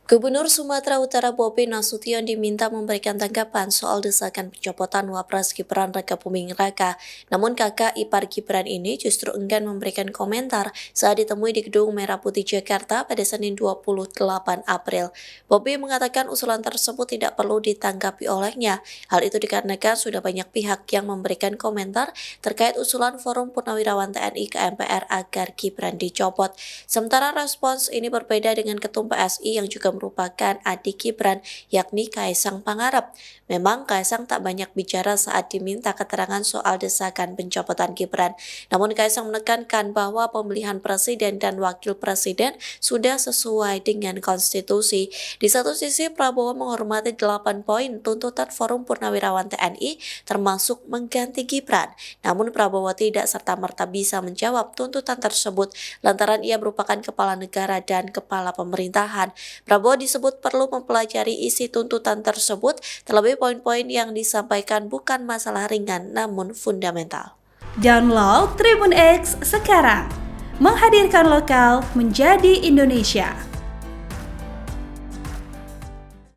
Gubernur Sumatera Utara Bobi Nasution diminta memberikan tanggapan soal desakan pencopotan Wapres Gibran Rakabuming Raka. Namun kakak ipar Gibran ini justru enggan memberikan komentar saat ditemui di Gedung Merah Putih Jakarta pada Senin 28 April. Bobi mengatakan usulan tersebut tidak perlu ditanggapi olehnya. Hal itu dikarenakan sudah banyak pihak yang memberikan komentar terkait usulan Forum Purnawirawan TNI ke MPR agar Gibran dicopot. Sementara respons ini berbeda dengan Ketum PSI yang juga merupakan adik Gibran, yakni Kaisang Pangarep. Memang Kaisang tak banyak bicara saat diminta keterangan soal desakan pencopotan Gibran. Namun Kaisang menekankan bahwa pemilihan presiden dan wakil presiden sudah sesuai dengan konstitusi. Di satu sisi, Prabowo menghormati 8 poin tuntutan Forum Purnawirawan TNI termasuk mengganti Gibran. Namun Prabowo tidak serta-merta bisa menjawab tuntutan tersebut lantaran ia merupakan kepala negara dan kepala pemerintahan. Prabowo disebut perlu mempelajari isi tuntutan tersebut, terlebih poin-poin yang disampaikan bukan masalah ringan namun fundamental. Download Tribun X sekarang, menghadirkan lokal menjadi Indonesia.